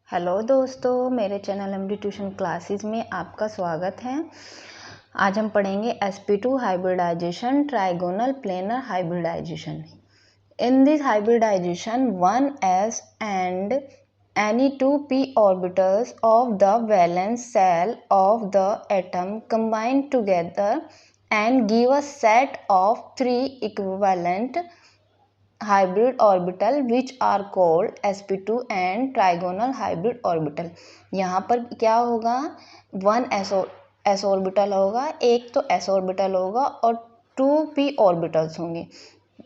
Hello दोस्तों, मेरे channel MD tuition classes में आपका स्वागत है। आज हम पढ़ेंगे sp2 hybridisation, trigonal planar hybridisation. In this hybridisation 1s and any 2p orbitals of the valence shell of the atom combine together and give a set of 3 equivalent hybrid orbital which are called sp2 and trigonal hybrid orbital। यहाँ पर क्या होगा, 1 s orbital होगा, एक तो s orbital होगा और 2p orbitals होंगे,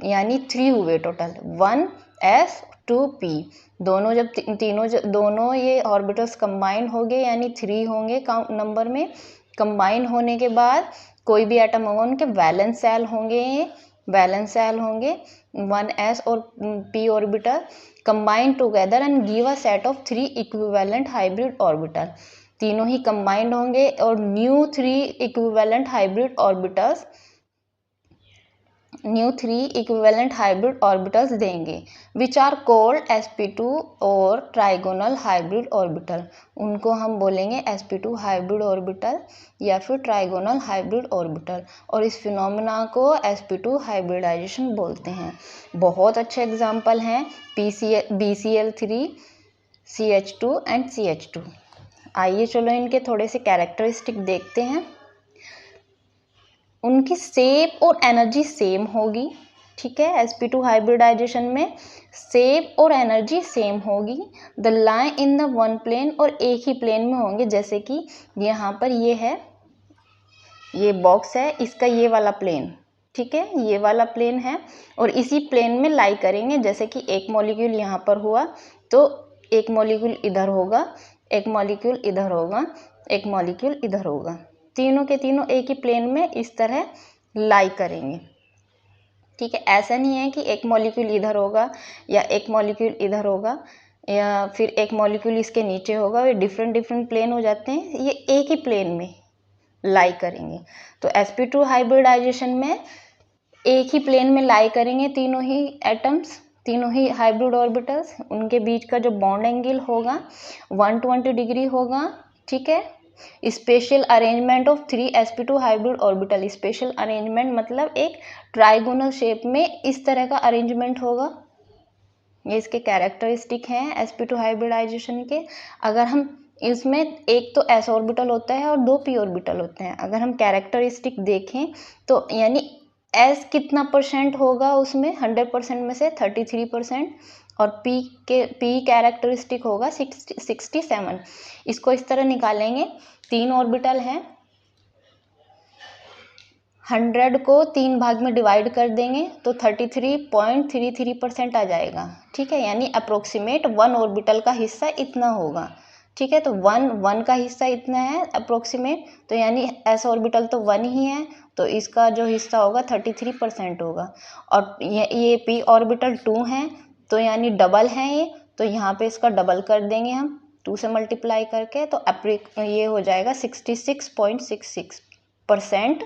यानी 3 हुए टोटल, 1s 2p। दोनों जब दोनों ये ऑर्बिटल्स कंबाइन हो गए यानी 3 होंगे काउंट नंबर में। कंबाइन होने के बाद कोई भी एटम होगा, उनके वैलेंस शेल होंगे 1s और p orbital combine together and give a set of 3 equivalent hybrid orbital. तीनों ही कंबाइंड होंगे और न्यू 3 इक्विवेलेंट हाइब्रिड ऑर्बिटल्स देंगे, विच आर कोल्ड sp2 और ट्राइगोनल हाइब्रिड ऑर्बिटल। उनको हम बोलेंगे sp2 हाइब्रिड ऑर्बिटल या फिर ट्राइगोनल हाइब्रिड ऑर्बिटल, और इस फिनोमेना को sp2 हाइब्रिडाइजेशन बोलते हैं। बहुत अच्छे एग्जाम्पल हैं BCl3, CH2 एंड CH2। आइए चलो इनके थोड़े से कैरेक्टरिस्टिक देखते हैं। उनकी शेप और एनर्जी सेम होगी, ठीक है। sp2 हाइब्रिडाइजेशन में शेप और एनर्जी सेम होगी। The line in the one plane, और एक ही प्लेन में होंगे। जैसे कि यहाँ पर ये है, ये बॉक्स है, इसका ये वाला प्लेन, ठीक है, ये वाला प्लेन है और इसी प्लेन में लाई करेंगे। जैसे कि एक मॉलिक्यूल यहाँ पर हुआ तो एक मॉलिक्यूल इधर होगा, एक मॉलिक्यूल इधर होगा, एक मॉलिक्यूल इधर होगा। तीनों के तीनों एक ही प्लेन में इस तरह लाई करेंगे, ठीक है। ऐसा नहीं है कि एक मॉलिक्यूल इधर होगा या एक मॉलिक्यूल इधर होगा या फिर एक मॉलिक्यूल इसके नीचे होगा, ये डिफरेंट प्लेन हो जाते हैं। ये एक ही प्लेन में लाई करेंगे। तो sp2 हाइब्रिडाइजेशन में एक ही प्लेन में लाई करेंगे तीनों ही एटम्स, तीनों ही हाइब्रिड ऑर्बिटल्स। उनके बीच का जो बॉन्ड एंगल होगा 120 डिग्री होगा, ठीक है। Special arrangement of 3 sp2 hybrid orbital. Special arrangement मतलब एक ट्राइगोनल शेप में इस तरह का अरेंजमेंट होगा। ये इसके कैरेक्टरिस्टिक हैं sp2 हाइब्रिडाइजेशन के। अगर हम इसमें एक तो s ऑर्बिटल होता है और 2 p ऑर्बिटल होते हैं। अगर हम कैरेक्टरिस्टिक देखें तो यानी s कितना परसेंट होगा उसमें, 100% में से 33%, और p कैरेक्टरिस्टिक होगा 67। इसको इस तरह निकालेंगे, 3 ऑर्बिटल हैं, 100 को 3 भाग में डिवाइड कर देंगे तो 33.33% आ जाएगा, ठीक है। यानी अप्रोक्सीमेट 1 ऑर्बिटल का हिस्सा इतना होगा, ठीक है। तो 1 का हिस्सा इतना है अप्रोक्सीमेट, तो यानी s ऑर्बिटल तो 1 ही है, तो इसका जो हिस्सा होगा 33% होगा। और ये p ऑर्बिटल 2 है, तो यानी डबल है ये, तो यहाँ पे इसका डबल कर देंगे हम 2 से मल्टीप्लाई करके, तो ये हो जाएगा 66.66%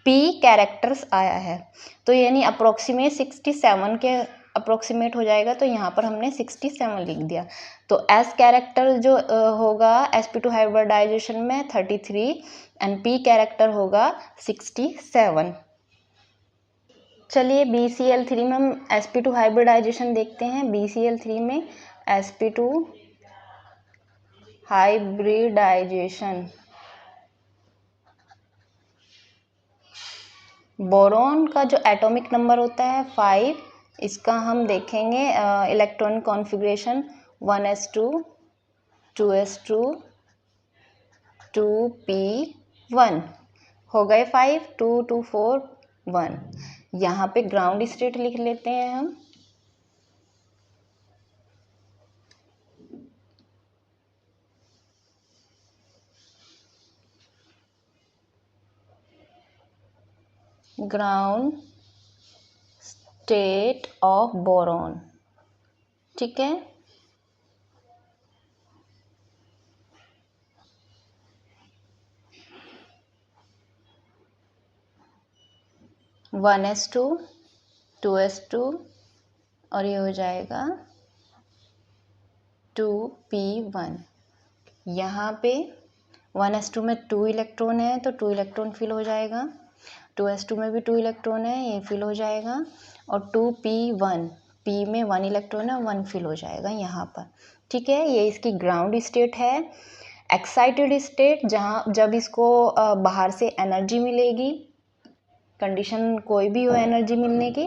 p कैरेक्टर्स आया है। तो यानी अप्रोक्सीमेट 67 के अप्रोक्सीमेट हो जाएगा, तो यहाँ पर हमने 67 लिख दिया। तो s कैरेक्टर जो होगा sp2 हाइब्रिडाइजेशन में 33 एंड p कैरेक्टर होगा 67। चलिए BCl3 में हम sp2 हाइब्रिडाइजेशन देखते हैं। BCl3 में sp2 हाइब्रिडाइजेशन, बोरॉन का जो एटॉमिक नंबर होता है 5, इसका हम देखेंगे electronic configuration 1s2 2s2 2p1 हो गए 5, 2 2 4 1। यहाँ पे ग्राउंड स्टेट लिख लेते हैं हम। ग्राउंड स्टेट ऑफ बोरॉन, ठीक है। वन एस टू 2s2 और ये हो जाएगा 2p1। यहाँ पे 1s2 में 2 इलेक्ट्रॉन है तो 2 इलेक्ट्रॉन फिल हो जाएगा, 2s2 में भी 2 इलेक्ट्रॉन है, ये फिल हो जाएगा, और 2p1, p में 1 इलेक्ट्रॉन है, 1 फिल हो जाएगा यहाँ पर। ठीक है, ये इसकी ग्राउंड स्टेट है। एक्साइटेड स्टेट, जहाँ जब इसको बाहर से एनर्जी मिलेगी, कंडीशन कोई भी हो एनर्जी मिलने की,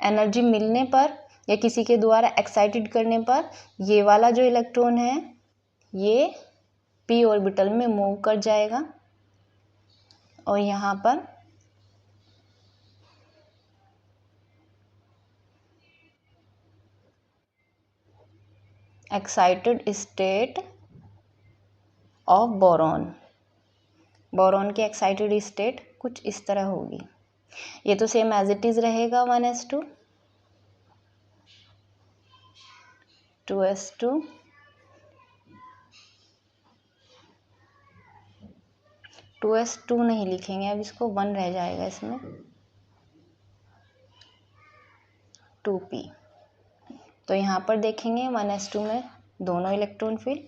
एनर्जी मिलने पर या किसी के द्वारा एक्साइटेड करने पर ये वाला जो इलेक्ट्रॉन है ये p ऑर्बिटल में मूव कर जाएगा और यहाँ पर excited state of boron, boron की एक्साइटेड स्टेट कुछ इस तरह होगी। ये तो सेम एज इट इज रहेगा, 1s2, 2s2, 2s2 नहीं लिखेंगे अब, इसको 1 रह जाएगा इसमें, 2p। तो यहाँ पर देखेंगे 1s2 में दोनों इलेक्ट्रॉन फिल,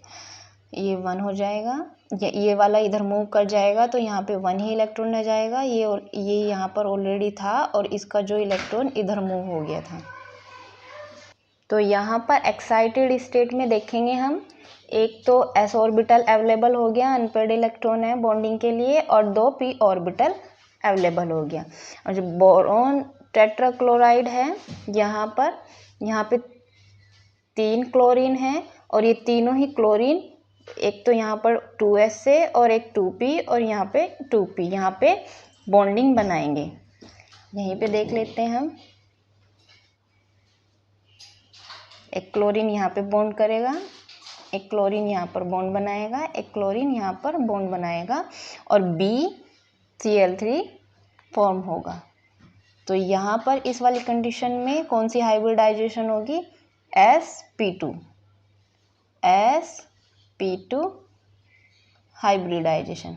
ये 1 हो जाएगा, ये वाला इधर मूव कर जाएगा तो यहाँ पे 1 ही इलेक्ट्रॉन रह जाएगा, ये यहाँ पर ऑलरेडी था और इसका जो इलेक्ट्रॉन इधर मूव हो गया था। तो यहाँ पर एक्साइटेड स्टेट में देखेंगे हम, एक तो s ऑर्बिटल अवेलेबल हो गया, अनपेयर्ड इलेक्ट्रॉन है बॉन्डिंग के लिए, और 2 p ऑर्बिटल अवेलेबल हो गया। और जो बोरॉन टेट्राक्लोराइड है, यहाँ पे 3 क्लोरीन है और ये तीनों ही क्लोरीन, एक तो यहाँ पर 2s है और एक 2p और यहाँ पे 2p, यहाँ पे बॉन्डिंग बनाएंगे। यहीं पे देख लेते हैं हम, एक क्लोरीन यहाँ पे बॉन्ड करेगा, एक क्लोरीन यहाँ पर बॉन्ड बनाएगा, एक क्लोरीन यहाँ पर बॉन्ड बनाएगा और BCl3 फॉर्म होगा। तो यहाँ पर इस वाली कंडीशन में कौन सी हाइब्रिडाइजेशन होगी, sp2 हाइब्रिडाइजेशन।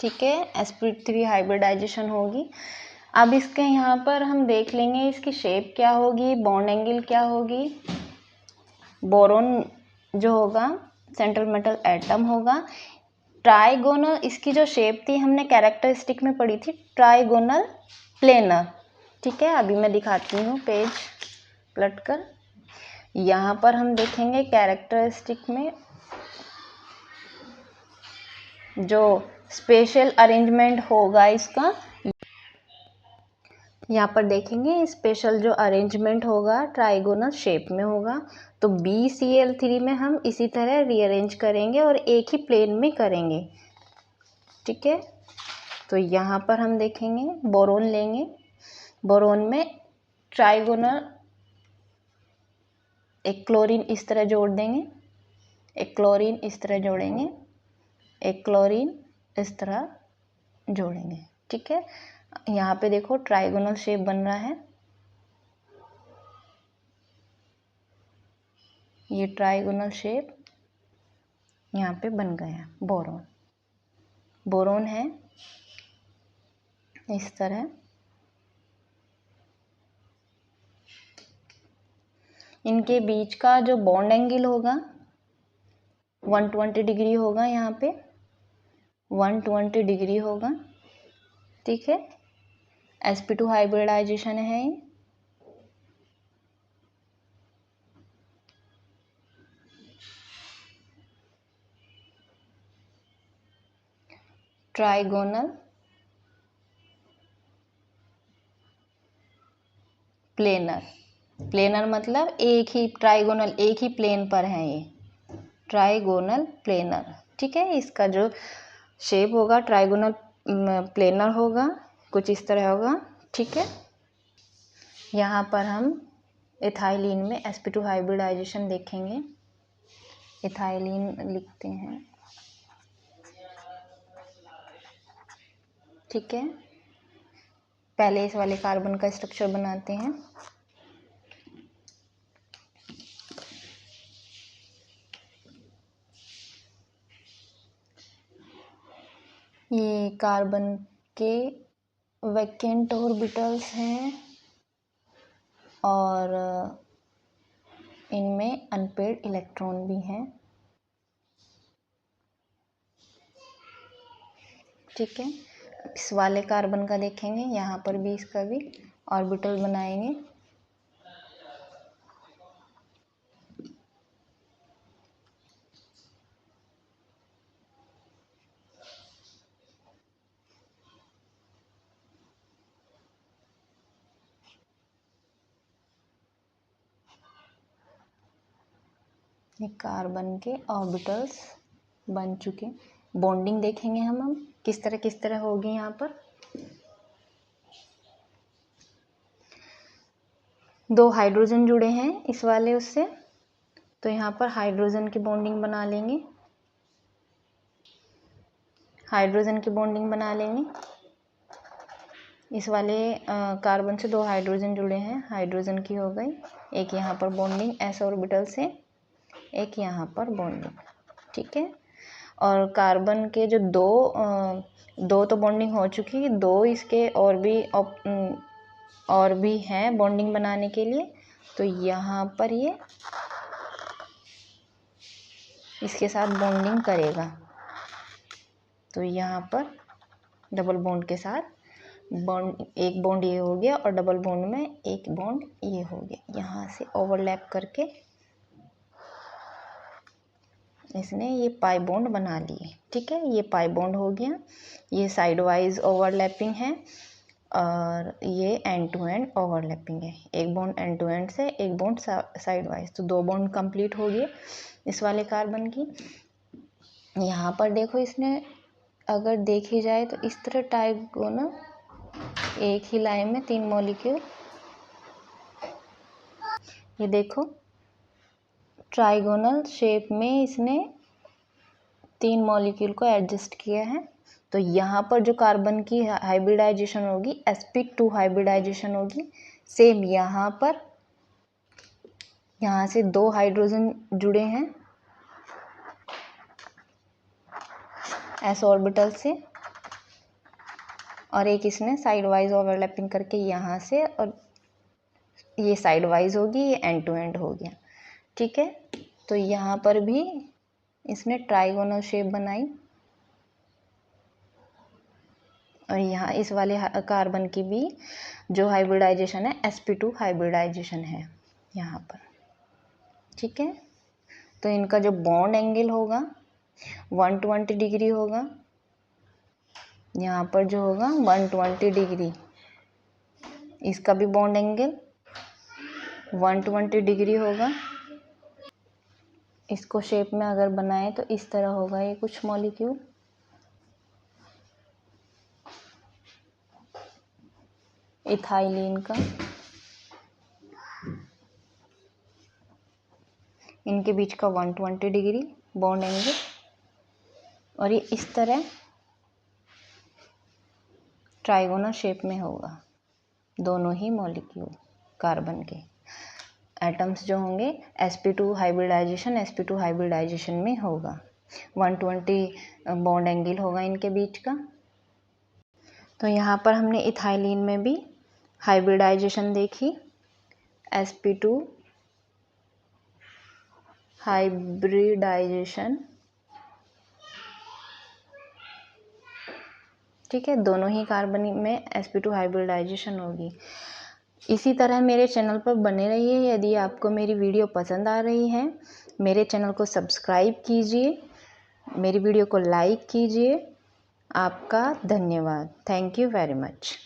ठीक है, sp3 हाइब्रिडाइजेशन होगी। अब इसके यहाँ पर हम देख लेंगे इसकी शेप क्या होगी, बॉन्ड एंगल क्या होगी। बोरॉन जो होगा सेंट्रल मेटल एटम होगा, ट्राइगोनल, इसकी जो शेप थी हमने कैरेक्टरिस्टिक में पढ़ी थी, ट्राइगोनल प्लेनर। ठीक है, अभी मैं दिखाती हूँ पेज पलट कर। यहाँ पर हम देखेंगे कैरेक्टरिस्टिक में जो स्पेशल अरेंजमेंट होगा इसका, यहाँ पर देखेंगे स्पेशल जो अरेंजमेंट होगा ट्राइगोनल शेप में होगा। तो BCl3 में हम इसी तरह रीअरेंज करेंगे और एक ही प्लेन में करेंगे। ठीक है, तो यहाँ पर हम देखेंगे बोरॉन लेंगे, बोरॉन में ट्राइगोनल, एक क्लोरीन इस तरह जोड़ देंगे, एक क्लोरीन इस तरह जोड़ेंगे, एक क्लोरीन इस तरह जोड़ेंगे। ठीक है, यहाँ पे देखो ट्राइगोनल शेप बन रहा है, ये ट्राइगोनल शेप यहाँ पे बन गया। बोरॉन, बोरॉन है इस तरह, इनके बीच का जो बॉन्ड एंगल होगा 120 डिग्री होगा, यहाँ पे 120 डिग्री होगा। ठीक है, sp2 हाइब्रिडाइजेशन है ये। ट्राइगोनल प्लेनर, प्लेनर मतलब एक ही ट्राइगोनल, एक ही प्लेन पर है ये, ट्राइगोनल प्लेनर। ठीक है, इसका जो शेप होगा ट्राइगोनल प्लेनर होगा, कुछ इस तरह होगा। ठीक है, यहाँ पर हम एथाइलिन में sp2 हाइब्रिडाइजेशन देखेंगे। एथाइलिन लिखते हैं। ठीक है, पहले इस वाले कार्बन का स्ट्रक्चर बनाते हैं। ये कार्बन के वैकेंट ऑर्बिटल्स हैं और इनमें अनपेड इलेक्ट्रॉन भी हैं। ठीक है, इस वाले कार्बन का देखेंगे, यहाँ पर भी इसका भी ऑर्बिटल बनाएंगे। ये कार्बन के ऑर्बिटल्स बन चुके। बॉन्डिंग देखेंगे हम किस तरह होगी। यहाँ पर 2 हाइड्रोजन जुड़े हैं इस वाले उससे, तो यहाँ पर हाइड्रोजन की बॉन्डिंग बना लेंगे। हाइड्रोजन की बॉन्डिंग बना लेंगे। इस वाले कार्बन से 2 हाइड्रोजन जुड़े हैं, हाइड्रोजन की हो गई। एक यहाँ पर बॉन्डिंग एस ऑर्बिटल से, एक यहाँ पर बॉन्डिंग। ठीक है, और कार्बन के जो दो तो बॉन्डिंग हो चुकी है, 2 इसके और भी हैं बॉन्डिंग बनाने के लिए। तो यहाँ पर ये इसके साथ बॉन्डिंग करेगा, तो यहाँ पर डबल बॉन्ड के साथ एक बॉन्ड ये हो गया और डबल बॉन्ड में एक बॉन्ड ये हो गया। यहाँ से ओवरलैप करके इसने ये पाई बॉन्ड बना लिए। ठीक है, ये पाई बॉन्ड हो गया। ये साइड वाइज ओवरलैपिंग है और ये एंड टू एंड ओवरलैपिंग है। एक बॉन्ड एंड टू एंड से, एक बॉन्ड साइड वाइज, तो 2 बॉन्ड कंप्लीट हो गए इस वाले कार्बन की। यहाँ पर देखो, इसने अगर देखी जाए तो इस तरह टाइप को ना, एक ही लाइन में 3 मॉलिक्यूल, ये देखो ट्राइगोनल शेप में इसने 3 मॉलिक्यूल को एडजस्ट किया है। तो यहाँ पर जो कार्बन की हाइब्रिडाइजेशन होगी, sp2 हाइब्रिडाइजेशन होगी। सेम यहाँ पर, यहाँ से 2 हाइड्रोजन जुड़े हैं s ऑर्बिटल से, और एक इसने साइड वाइज ओवरलैपिंग करके यहाँ से, और ये साइड वाइज होगी, ये एंड टू एंड हो गया। ठीक है, तो यहाँ पर भी इसने ट्राइगोनल शेप बनाई, और यहाँ इस वाले कार्बन की भी जो हाइब्रिडाइजेशन है sp2 हाइब्रिडाइजेशन है यहाँ पर। ठीक है, तो इनका जो बॉन्ड एंगल होगा 120 डिग्री होगा। यहाँ पर जो होगा 120 डिग्री, इसका भी बॉन्ड एंगल 120 डिग्री होगा। इसको शेप में अगर बनाए तो इस तरह होगा ये कुछ मॉलिक्यूल। इथाइलिन का, इनके बीच का 120 डिग्री बॉन्ड एंगल, और ये इस तरह ट्राइगोनल शेप में होगा। दोनों ही मॉलिक्यूल कार्बन के एटम्स जो होंगे sp2 हाइब्रिडाइजेशन में होगा। 120 बॉन्ड एंगल होगा इनके बीच का। तो यहाँ पर हमने इथाइलिन में भी हाइब्रिडाइजेशन देखी, sp2 हाइब्रिडाइजेशन। ठीक है, दोनों ही कार्बन में sp2 हाइब्रिडाइजेशन होगी। इसी तरह मेरे चैनल पर बने रहिए। यदि आपको मेरी वीडियो पसंद आ रही है, मेरे चैनल को सब्सक्राइब कीजिए, मेरी वीडियो को लाइक कीजिए। आपका धन्यवाद। Thank you very much.